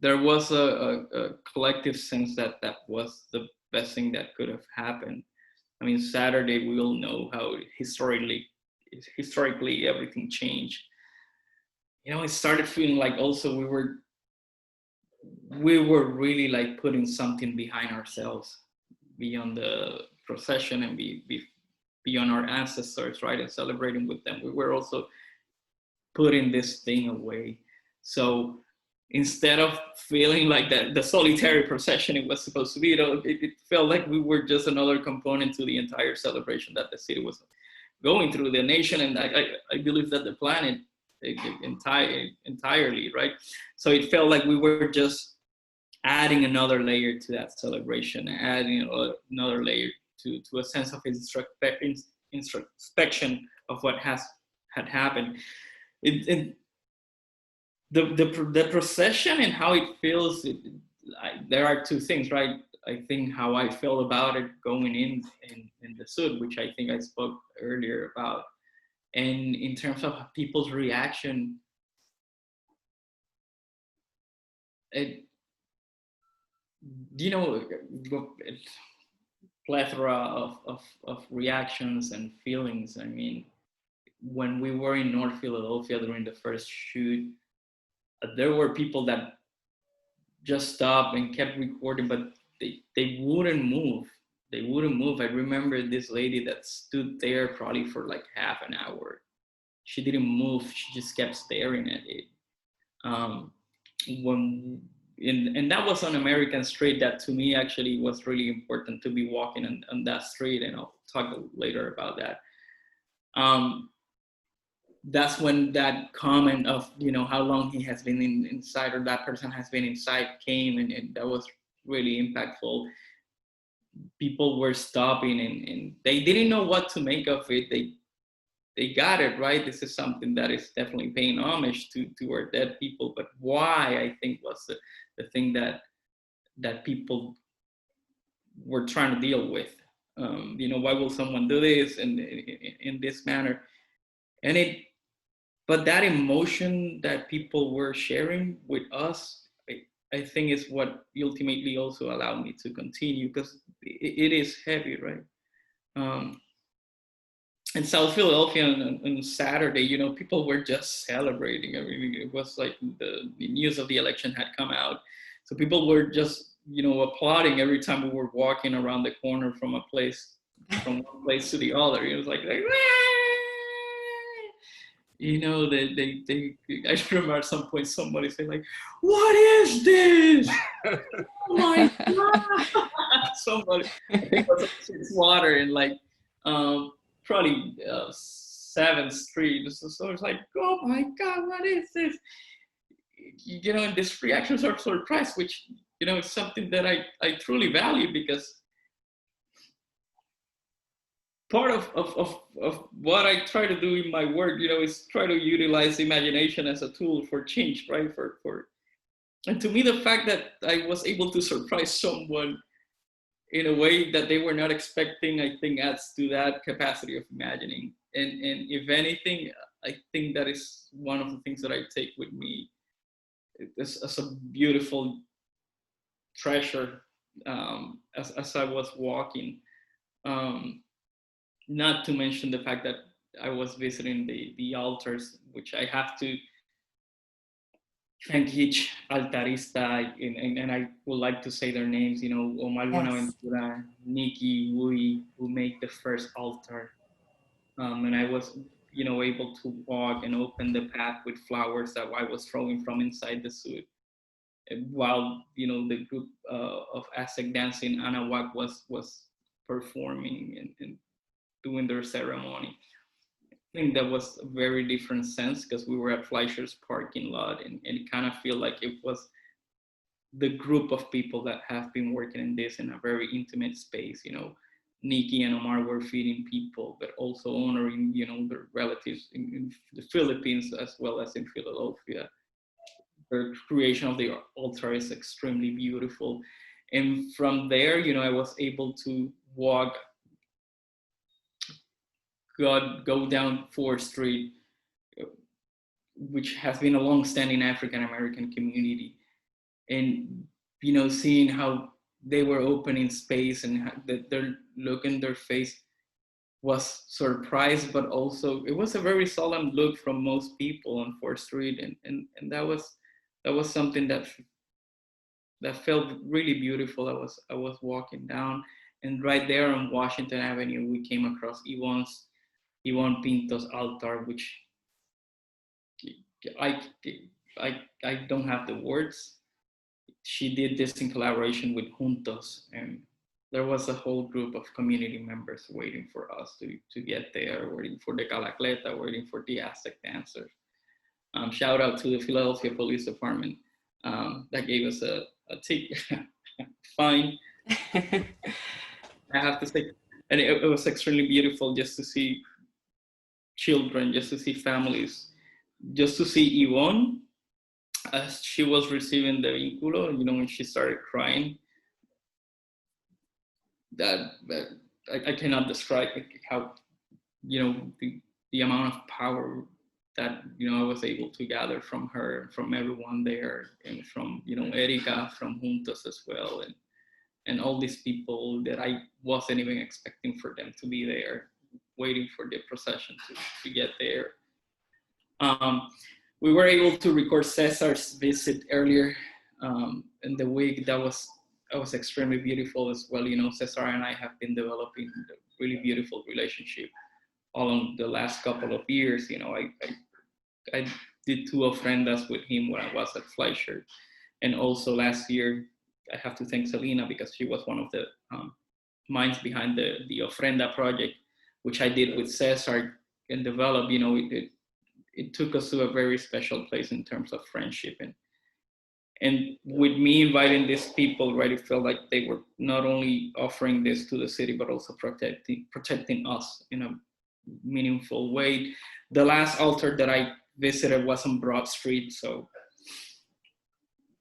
Speaker 3: there was a collective sense that was the best thing that could have happened. I mean, Saturday, we all know how historically everything changed. You know, it started feeling like also we were really like putting something behind ourselves, beyond the procession and beyond our ancestors, right? And celebrating with them. We were also putting this thing away. So instead of feeling like that the solitary procession it was supposed to be, you know, it felt like we were just another component to the entire celebration that the city was going through, the nation, and I believe that the planet entirely, right? So it felt like we were just adding another layer to that celebration, adding another layer to a sense of introspection of what had happened. The procession and how it feels, there are two things, right? I think how I feel about it going in the suit, which I think I spoke earlier about, and in terms of people's reaction, it, you know, plethora of reactions and feelings. I mean, when we were in North Philadelphia during the first shoot, there were people that just stopped and kept recording, but they wouldn't move. They wouldn't move. I remember this lady that stood there probably for like half an hour. She didn't move. She just kept staring at it. And that was on American Street. That to me actually was really important, to be walking on that street, and I'll talk later about that. That's when that comment of, you know, how long he has been inside, or that person has been inside, came, and that was really impactful. People were stopping, and they didn't know what to make of it. They got it right. This is something that is definitely paying homage to our dead people. But why, I think, was the thing that people were trying to deal with. You know, why will someone do this in this manner? But that emotion that people were sharing with us, I think is what ultimately also allowed me to continue, because it is heavy, right? In South Philadelphia on Saturday, you know, people were just celebrating. I mean, it was like the news of the election had come out. So people were just, you know, applauding every time we were walking around the corner from one place to the other. It was like you know, they I remember at some point somebody said like, "What is this? Oh my God!" Somebody, I think it was it's water in like probably 7th Street. So it's like, "Oh my God, what is this?" You know, and these reactions are surprise, which, you know, is something that I truly value, because part of what I try to do in my work, you know, is try to utilize imagination as a tool for change, right? And to me, the fact that I was able to surprise someone in a way that they were not expecting, I think adds to that capacity of imagining. And if anything, I think that is one of the things that I take with me as a beautiful treasure as I was walking. Not to mention the fact that I was visiting the altars, which I have to thank each altarista, and I would like to say their names, you know, Omar Buenaventura, Nikki, Wui, who made the first altar. And I was, you know, able to walk and open the path with flowers that I was throwing from inside the suit, while, you know, the group of Aztec dancing Anahuac was performing and doing their ceremony. I think that was a very different sense, because we were at Fleisher's parking lot, and it kind of feel like it was the group of people that have been working in this in a very intimate space. You know, Nikki and Omar were feeding people, but also honoring, you know, their relatives in the Philippines as well as in Philadelphia. The creation of the altar is extremely beautiful. And from there, you know, I was able to go down 4th Street, which has been a long-standing African-American community. And, you know, seeing how they were opening space and their look in their face was surprised, but also it was a very solemn look from most people on 4th Street. And that was something that felt really beautiful. I was walking down, and right there on Washington Avenue, we came across Yvonne Pinto's altar, which I don't have the words. She did this in collaboration with Juntos, and there was a whole group of community members waiting for us to get there, waiting for the Calacleta, waiting for the Aztec dancers. Shout out to the Philadelphia Police Department that gave us a fine. I have to say, and it was extremely beautiful just to see children, just to see families, just to see Yvonne as she was receiving the vinculo, you know, when she started crying. That I cannot describe how, you know, the amount of power that, you know, I was able to gather from her, from everyone there, and from, you know, Erika from Juntos as well, and all these people that I wasn't even expecting for them to be there, waiting for the procession to get there. We were able to record Cesar's visit earlier in the week. That was extremely beautiful as well. You know, Cesar and I have been developing a really beautiful relationship along the last couple of years. You know, I did 2 ofrendas with him when I was at Fleisher, and also last year I have to thank Selina because she was one of the minds behind the ofrenda project, which I did with Cesar and developed. You know, it took us to a very special place in terms of friendship, and with me inviting these people, right, it felt like they were not only offering this to the city but also protecting us in a meaningful way. The last altar that I visited was on Broad Street, so,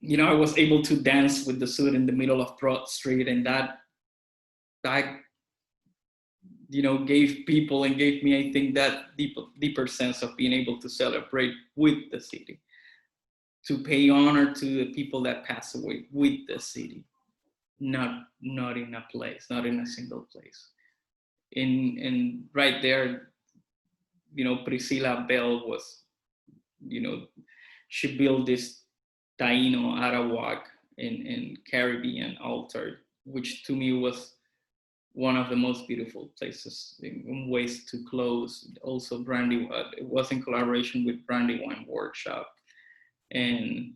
Speaker 3: you know, I was able to dance with the suit in the middle of Broad Street, and that you know, gave people and gave me, I think, that deeper sense of being able to celebrate with the city, to pay honor to the people that passed away with the city, not in a place, not in a single place. And right there, you know, Priscilla Bell was, you know, she built this Taino, Arawak, and Caribbean altar, which to me was one of the most beautiful places in ways to close. Also, it was in collaboration with Brandywine Workshop. And,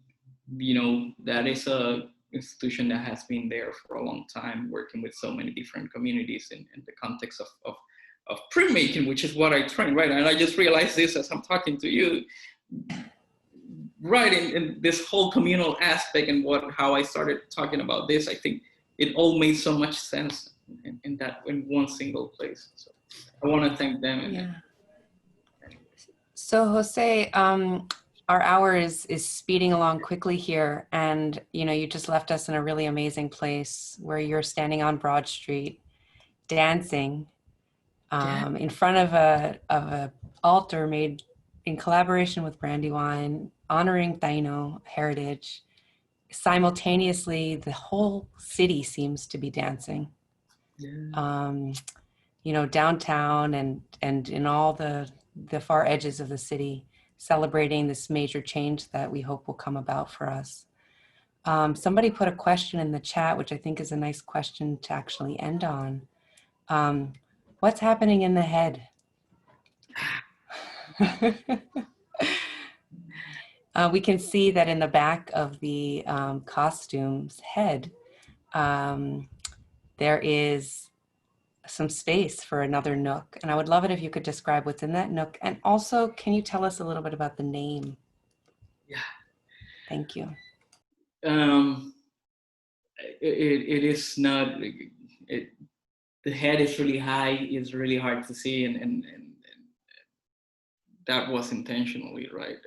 Speaker 3: you know, that is a institution that has been there for a long time, working with so many different communities in the context of printmaking, which is what I train, right? And I just realized this as I'm talking to you, right, in this whole communal aspect and how I started talking about this. I think it all made so much sense in one single place. So I want to thank them.
Speaker 2: Yeah. So Jose, our hour is speeding along quickly here, and you know, you just left us in a really amazing place where you're standing on Broad Street, dancing in front of a altar made in collaboration with Brandywine, honoring Taino heritage. Simultaneously, the whole city seems to be dancing. You know, downtown and in all the far edges of the city, celebrating this major change that we hope will come about for us. Somebody put a question in the chat, which I think is a nice question to actually end on. What's happening in the head? We can see that in the back of the costume's head, there is some space for another nook. And I would love it if you could describe what's in that nook. And also, can you tell us a little bit about the name?
Speaker 3: Yeah.
Speaker 2: Thank you.
Speaker 3: It is not, the head is really high, it's really hard to see, and that was intentionally, right?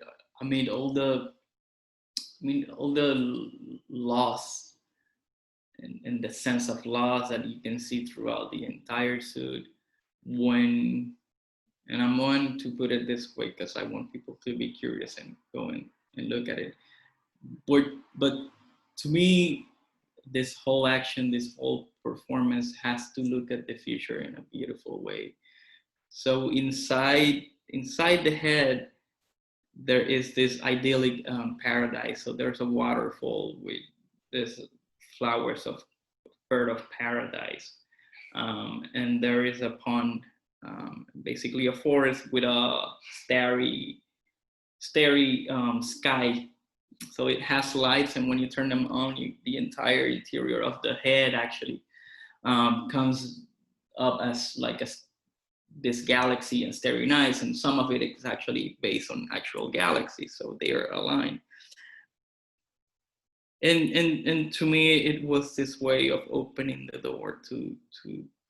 Speaker 3: I mean, all the loss and the sense of loss that you can see throughout the entire suit and I'm going to put it this way because I want people to be curious and go and look at it. But to me, this whole action, this whole performance has to look at the future in a beautiful way. So inside the head, there is this idyllic paradise. So there's a waterfall with this flowers of bird of paradise, and there is a pond, basically a forest with a starry sky. So it has lights, and when you turn them on, the entire interior of the head actually comes up as like this galaxy and starry nights, and some of it is actually based on actual galaxies, so they are aligned. And to me, it was this way of opening the door to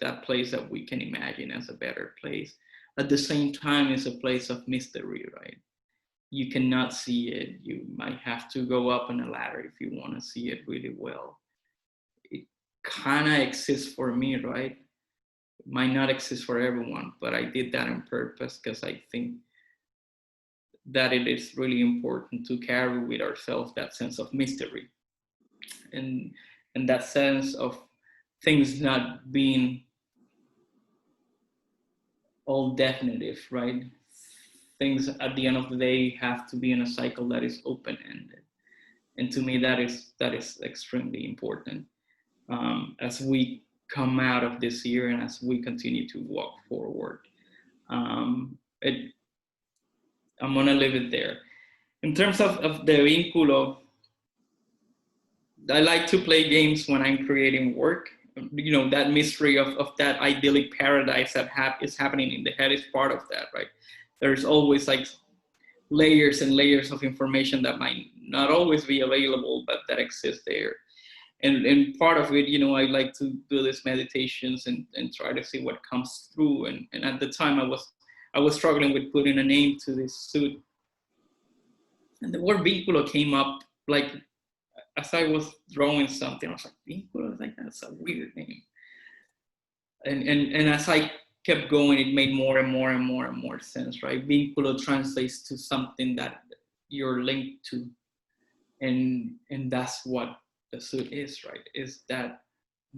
Speaker 3: that place that we can imagine as a better place. At the same time, it's a place of mystery, right? You cannot see it. You might have to go up on a ladder if you want to see it really well. It kind of exists for me, right? It might not exist for everyone, but I did that on purpose because I think that it is really important to carry with ourselves that sense of mystery, and that sense of things not being all definitive, right? Things at the end of the day have to be in a cycle that is open-ended, and to me that is extremely important as we come out of this year and as we continue to walk forward. I'm gonna leave it there. In terms of the vínculo, I like to play games when I'm creating work. You know, that mystery of that idyllic paradise that is happening in the head is part of that, right? There's always like layers and layers of information that might not always be available, but that exist there. And part of it, you know, I like to do these meditations and try to see what comes through. And at the time I was struggling with putting a name to this suit. And the word vínculo came up like as I was drawing something. I was like, vínculo? I was like, that's a weird name. And as I kept going, it made more and more and more and more sense, right? Vínculo translates to something that you're linked to. And that's what the suit is, right? Is that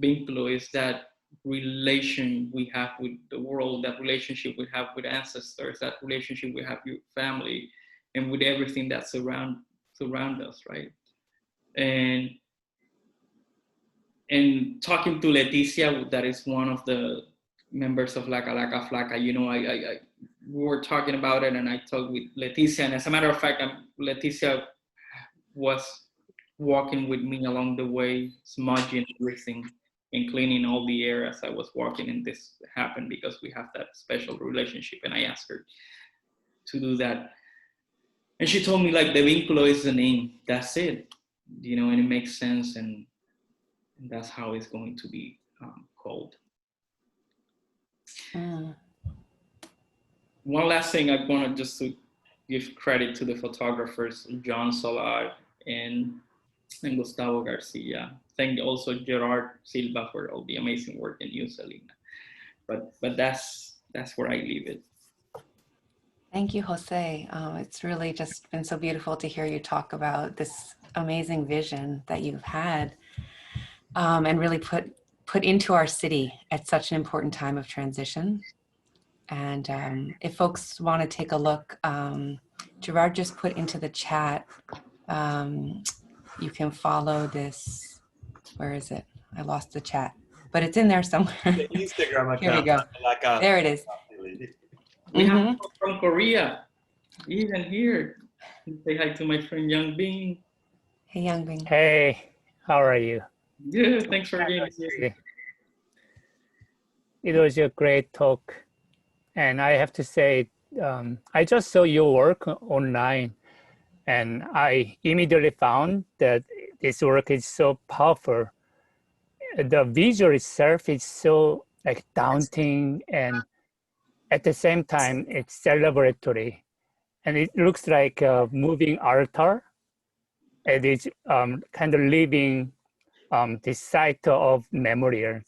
Speaker 3: vínculo, is that relation we have with the world, that relationship we have with ancestors, that relationship we have with family, and with everything that's around us, right? And talking to Leticia, that is one of the members of La Calaca Flaca, you know, we were talking about it, and I talked with Leticia, and as a matter of fact, Leticia was walking with me along the way, smudging everything and cleaning all the air as I was walking, and this happened because we have that special relationship, and I asked her to do that. And she told me, like, the vínculo is the name, that's it, you know, and it makes sense, and that's how it's going to be called. One last thing, I want to just to give credit to the photographers, John Solar and Gustavo Garcia. Thank also Gerard Silva for all the amazing work, and you, Selina. But that's where I leave it.
Speaker 2: Thank you, Jose. It's really just been so beautiful to hear you talk about this amazing vision that you've had, and really put into our city at such an important time of transition. And if folks want to take a look, Gerard just put into the chat, you can follow this. Where is it? I lost the chat, but it's in there somewhere.
Speaker 1: The Instagram account.
Speaker 2: Here we go. There it is.
Speaker 3: We have from Korea, even here. Say hi to my friend Young Bing.
Speaker 2: Hey, Young Bing.
Speaker 5: Hey, how are you?
Speaker 3: Good, thanks for being here.
Speaker 5: It was a great talk. And I have to say, I just saw your work online, and I immediately found that this work is so powerful. The visual itself is so like daunting, and at the same time, it's celebratory. And it looks like a moving altar. It is kind of living this site of memorials.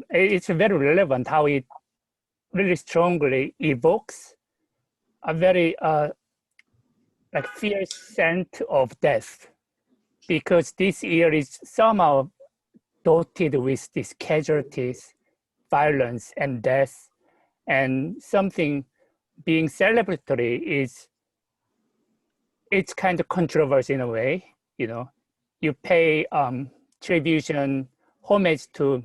Speaker 5: It's very relevant how it really strongly evokes a very like fierce sense of death, because this year is somehow dotted with these casualties, violence, and death. And something being celebratory is, it's kind of controversial in a way, you know. You pay tribute, homage to,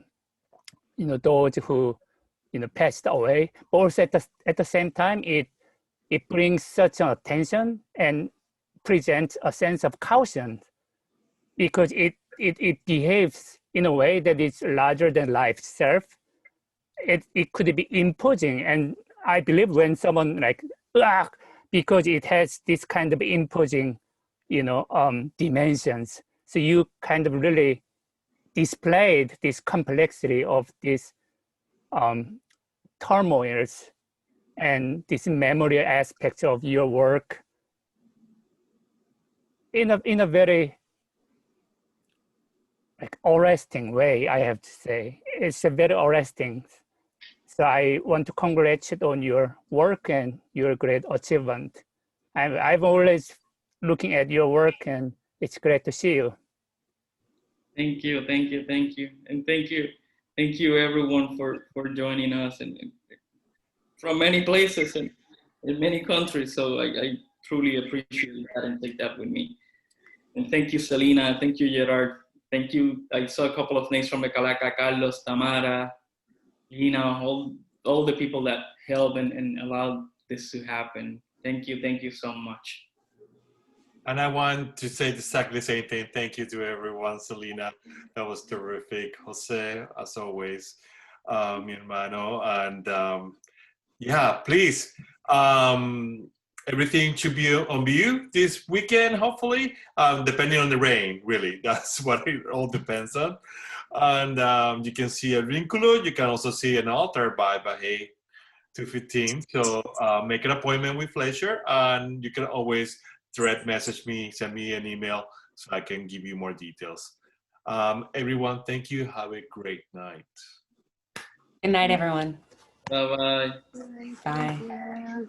Speaker 5: you know, those who, you know, passed away, but also at the same time, it brings such an attention and presents a sense of caution, because it behaves in a way that is larger than life itself. It could be imposing, and I believe when someone like, because it has this kind of imposing, you know, dimensions. So you kind of really displayed this complexity of this turmoils and this memory aspects of your work in a very like arresting way, I have to say. It's a very arresting So I want to congratulate on your work and your great achievement. I'm always looking at your work, and it's great to see you.
Speaker 3: Thank you, thank you, thank you, and thank you everyone for joining us and from many places and in many countries. So I truly appreciate that and take that with me. And thank you, Selina. Thank you, Gerard. Thank you. I saw a couple of names from the Calaca, Carlos, Tamara, Lina, all the people that helped and allowed this to happen. Thank you so much.
Speaker 1: And I want to say exactly the same thing. Thank you to everyone, Selina. That was terrific. Jose, as always, mi hermano. And yeah, please. Everything should be on view this weekend, hopefully, depending on the rain, really. That's what it all depends on. And you can see a vinculo. You can also see an altar by Bahé 215. So make an appointment with Fleisher, and you can always direct message me, send me an email so I can give you more details. Everyone, thank you. Have a great night.
Speaker 2: Good night, everyone.
Speaker 3: Bye-bye.
Speaker 2: Bye.